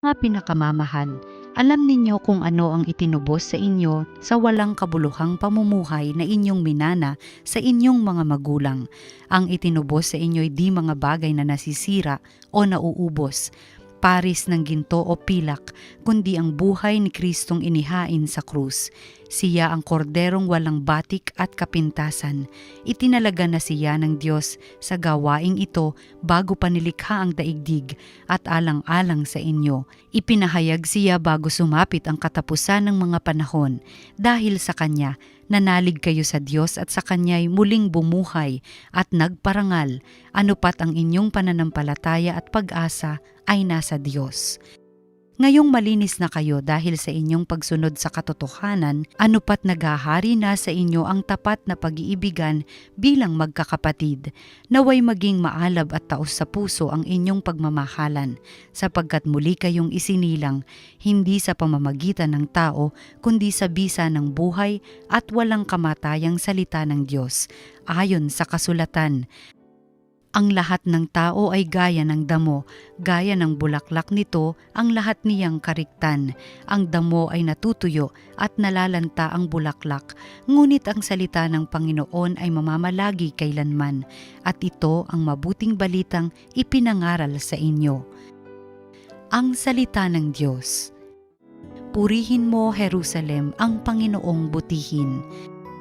Mga pinakamamahal, alam ninyo kung ano ang itinubos sa inyo sa walang kabuluhang pamumuhay na inyong minana sa inyong mga magulang. Ang itinubos sa inyo ay di mga bagay na nasisira o nauubos, paris ng ginto o pilak, kundi ang buhay ni Kristong inihain sa krus. Siya ang korderong walang batik at kapintasan. Itinalaga na siya ng Diyos sa gawaing ito bago pa nilikha ang daigdig at alang-alang sa inyo. Ipinahayag siya bago sumapit ang katapusan ng mga panahon. Dahil sa Kanya, nanalig kayo sa Diyos at sa Kanya'y muling bumuhay at nagparangal. Anupat ang inyong pananampalataya at pag-asa ay nasa Diyos. Ngayong malinis na kayo dahil sa inyong pagsunod sa katotohanan, anupat naghahari na sa inyo ang tapat na pag-iibigan bilang magkakapatid. Naway maging maalab at taos sa puso ang inyong pagmamahalan, sapagkat muli kayong isinilang, hindi sa pamamagitan ng tao, kundi sa bisa ng buhay at walang kamatayang salita ng Diyos. Ayon sa kasulatan, ang lahat ng tao ay gaya ng damo, gaya ng bulaklak nito ang lahat niyang kariktan. Ang damo ay natutuyo at nalalanta ang bulaklak, ngunit ang salita ng Panginoon ay mamamalagi kailanman, at ito ang mabuting balitang ipinangaral sa inyo. Ang salita ng Diyos. Purihin mo, Jerusalem, ang Panginoong butihin.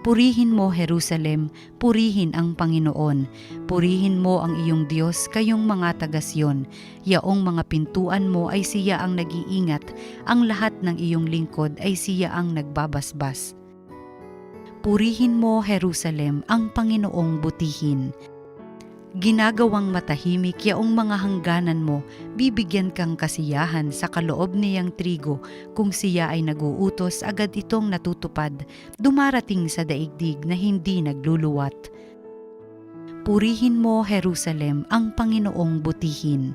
Purihin mo, Jerusalem, purihin ang Panginoon. Purihin mo ang iyong Diyos, kayong mga taga-Siyon. Yaong mga pintuan mo ay siya ang nag-iingat, ang lahat ng iyong lingkod ay siya ang nagbabasbas. Purihin mo, Jerusalem, ang Panginoong butihin. Ginagawang matahimik yaong mga hangganan mo, bibigyan kang kasiyahan sa kaloob niyang trigo. Kung siya ay naguutos, agad itong natutupad, dumarating sa daigdig na hindi nagluluwat. Purihin mo, Jerusalem, ang Panginoong butihin.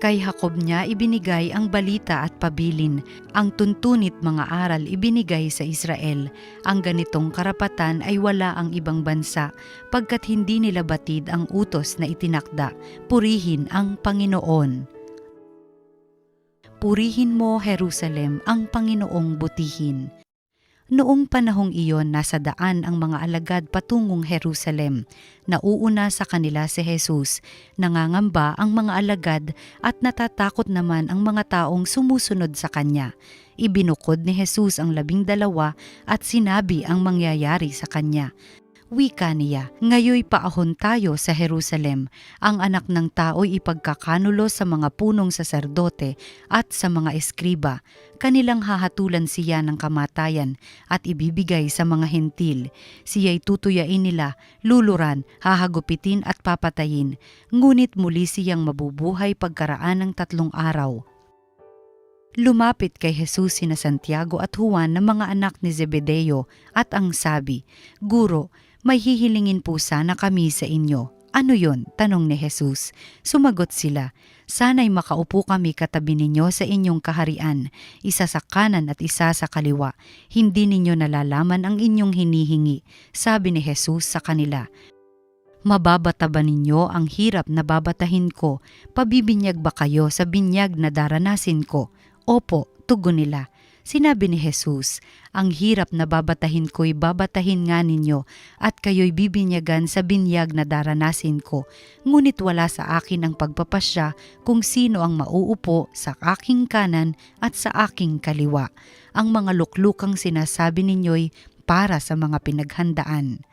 Kay Jacob niya ibinigay ang balita at pabilin, ang tuntunit mga aral ibinigay sa Israel. Ang ganitong karapatan ay wala ang ibang bansa, pagkat hindi nila batid ang utos na itinakda. Purihin ang Panginoon. Purihin mo, Jerusalem, ang Panginoong butihin. Noong panahong iyon, nasa daan ang mga alagad patungong Jerusalem. Nauuna sa kanila si Jesus. Nangangamba ang mga alagad at natatakot naman ang mga taong sumusunod sa kanya. Ibinukod ni Jesus ang 12 at sinabi ang mangyayari sa kanya. Wika niya, ngayoy paahon tayo sa Jerusalem. Ang anak ng tao'y ipagkakanulo sa mga punong saserdote at sa mga eskriba. Kanilang hahatulan siya ng kamatayan at ibibigay sa mga hentil. Siya'y tutuyain nila, luluran, hahagupitin at papatayin. Ngunit muli siyang mabubuhay pagkaraan ng 3 araw. Lumapit kay Jesus sina Santiago at Juan na mga anak ni Zebedeo at ang sabi, Guro, may hihilingin po sana kami sa inyo. Ano yon? Tanong ni Jesus. Sumagot sila, sana'y makaupo kami katabi ninyo sa inyong kaharian, isa sa kanan at isa sa kaliwa. Hindi ninyo nalalaman ang inyong hinihingi. Sabi ni Jesus sa kanila, mababata ba ninyo ang hirap na babatahin ko? Pabibinyag ba kayo sa binyag na daranasin ko? Opo, tugon nila. Sinabi ni Jesus, ang hirap na babatahin ko'y babatahin nga ninyo at kayo'y bibinyagan sa binyag na daranasin ko. Ngunit wala sa akin ang pagpapasya kung sino ang mauupo sa aking kanan at sa aking kaliwa. Ang mga luklukang sinasabi ninyo'y para sa mga pinaghandaan.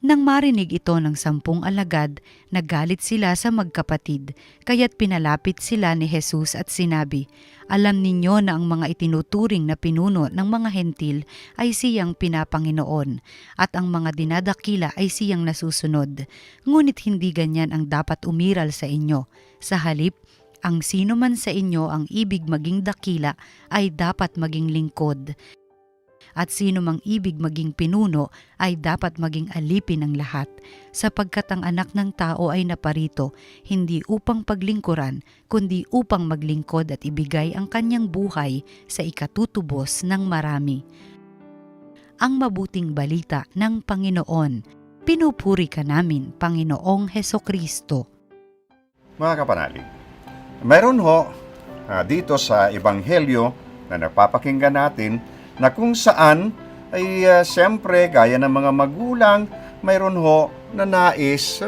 Nang marinig ito ng 10 alagad, nagalit sila sa magkapatid, kaya't pinalapit sila ni Jesus at sinabi, alam ninyo na ang mga itinuturing na pinuno ng mga hentil ay siyang pinapanginoon, at ang mga dinadakila ay siyang nasusunod. Ngunit hindi ganyan ang dapat umiral sa inyo. Sa halip, ang sino man sa inyo ang ibig maging dakila ay dapat maging lingkod. At sino mang ibig maging pinuno ay dapat maging alipin ng lahat, sapagkat ang anak ng tao ay naparito, hindi upang paglingkuran, kundi upang maglingkod at ibigay ang kanyang buhay sa ikatutubos ng marami. Ang mabuting balita ng Panginoon. Pinupuri ka namin, Panginoong Hesukristo. Mga kapanalig, mayroon ho dito sa Ebanghelyo na nagpapakinggan natin na kung saan ay siyempre gaya ng mga magulang, mayroon ho na nais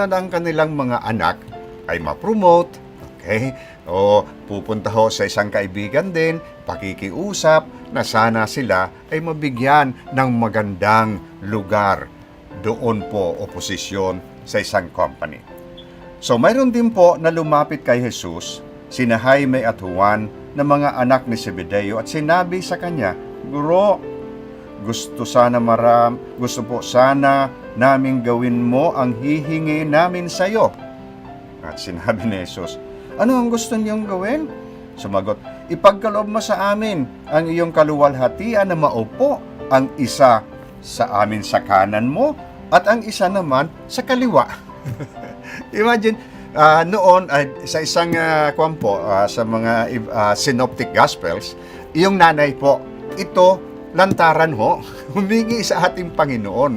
ng kanilang mga anak ay ma-promote, okay? O pupunta ho sa isang kaibigan din, pakikiusap na sana sila ay mabigyan ng magandang lugar doon po o posisyon sa isang company. So mayroon din po na lumapit kay Jesus, sina Jaime at Juan na mga anak ni Zebedeo at sinabi sa kanya, Guro, gusto po sana naming gawin mo ang hihingi namin sa iyo. At sinabi ni Jesus, ano ang gusto niyong gawin? Sumagot, ipagkaloob mo sa amin ang iyong kaluwalhatian na maupo ang isa sa amin sa kanan mo at ang isa naman sa kaliwa. Imagine, noon sa isang sa mga synoptic gospels, yung nanay po, ito lantaran ho, humingi sa ating Panginoon,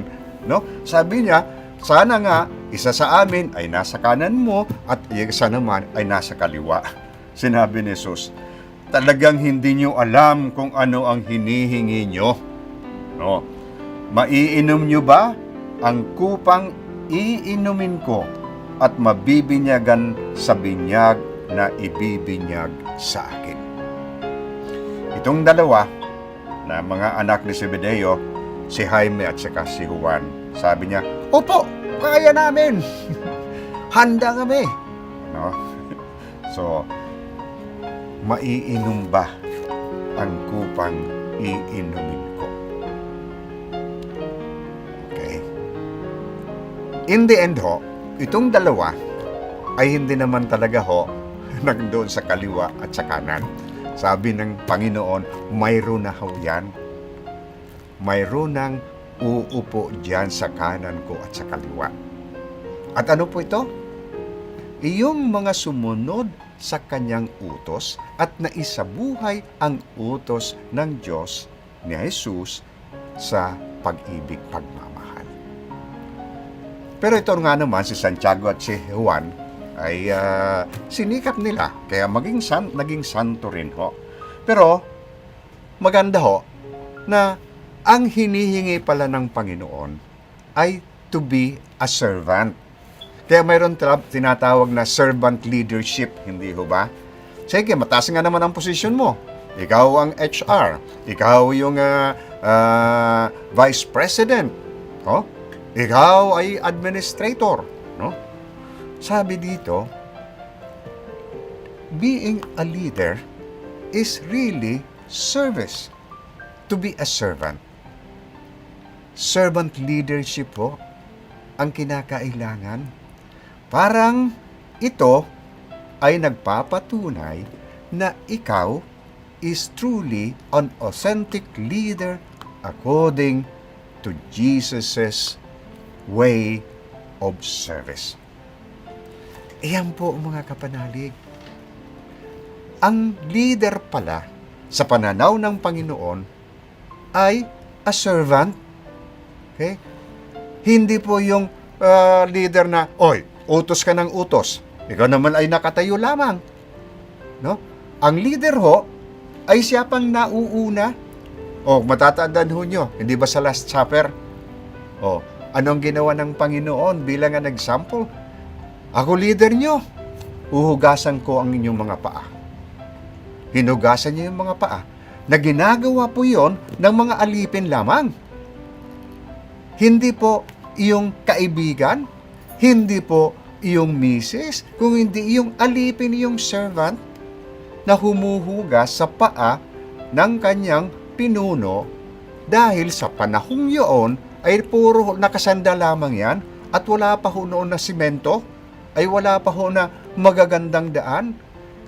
no? Sabi niya, sana nga isa sa amin ay nasa kanan mo at isa naman ay nasa kaliwa. Sinabi ni Jesus, talagang hindi niyo alam kung ano ang hinihingi niyo. No? Maiinom niyo ba ang kupang iinumin ko at mabibinyagan sa binyag na ibibinyag sa akin? Itong dalawa na mga anak ni Zebedeo, si Jaime at saka si Juan, sabi niya, opo, kaya namin. Handa kami. No? So, maiinom ba ang kupang iinumin ko? Okay. In the end ho, itong dalawa ay hindi naman talaga ho nagdoon sa kaliwa at sa kanan. Sabi ng Panginoon, mayroon na ho yan. Mayroon nang uupo dyan sa kanan ko at sa kaliwa. At ano po ito? Iyong mga sumunod sa kanyang utos at naisabuhay ang utos ng Diyos ni Jesus sa pag-ibig pagmamahal. Pero ito nga naman, si Santiago at si Juan ay sinikap nila, kaya naging santo rin ho. Pero maganda ho na ang hinihingi pala ng Panginoon ay to be a servant. Kaya mayroon tinatawag na servant leadership, hindi ho ba? Sige, mataas nga naman ang posisyon mo. Ikaw ang HR, ikaw yung vice president, oh? Ikaw ay administrator, no? Sabi dito, being a leader is really service. To be a servant. Servant leadership po ang kinakailangan. Parang ito ay nagpapatunay na ikaw is truly an authentic leader according to Jesus' way of service. Iyan po mga kapanalig. Ang leader pala sa pananaw ng Panginoon ay a servant. Okay? Hindi po yung leader na, oy, utos ka ng utos. Ikaw naman ay nakatayo lamang. No? Ang leader ho, ay siya pang nauuna. O, matatandaan ho nyo, hindi ba sa Last Supper? O, anong ginawa ng Panginoon bilang an example? Ako leader nyo, uhugasan ko ang inyong mga paa. Hinugasan niyo yung mga paa na ginagawa po yon ng mga alipin lamang. Hindi po iyong kaibigan, hindi po iyong misis, kung hindi iyong alipin, iyong servant na humuhugas sa paa ng kanyang pinuno dahil sa panahong yun ay puro nakasanda lamang yan at wala pa ho noon na simento, ay wala pa ho na magagandang daan.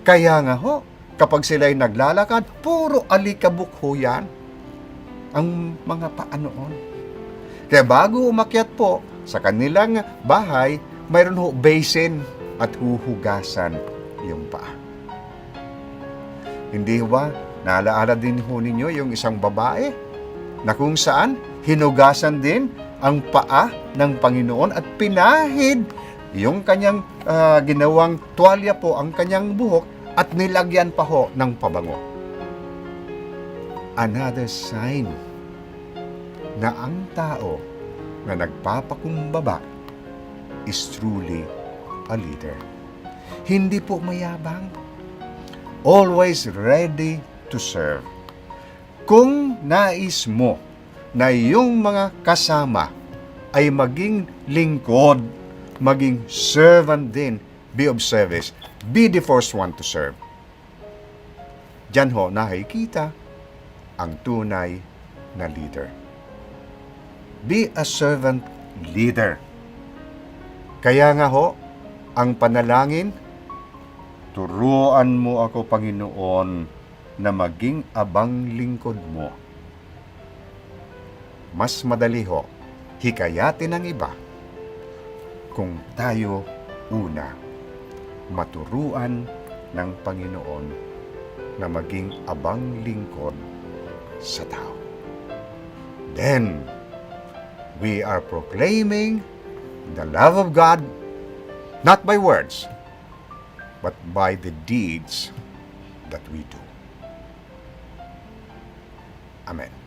Kaya nga ho, kapag sila'y naglalakad, puro alikabok ho yan ang mga paa noon. Kaya bago umakyat po sa kanilang bahay, mayroon ho basin at huhugasan yung paa. Hindi ba, naalaala din ho ninyo yung isang babae na kung saan hinugasan din ang paa ng Panginoon at pinahid yung kanyang ginawang tuwalya po ang kanyang buhok at nilagyan pa ho ng pabango. Another sign na ang tao na nagpapakumbaba is truly a leader. Hindi po mayabang. Always ready to serve. Kung nais mo na iyong mga kasama ay maging lingkod, maging servant din, be of service, be the first one to serve. Diyan ho nakikita ang tunay na leader. Be a servant leader. Kaya nga ho, ang panalangin, turuan mo ako, Panginoon, na maging abang lingkod mo. Mas madali ho, hikayatin ang iba kung tayo una maturuan ng Panginoon na maging abang lingkod sa tao. Then, we are proclaiming the love of God, not by words, but by the deeds that we do. Amen.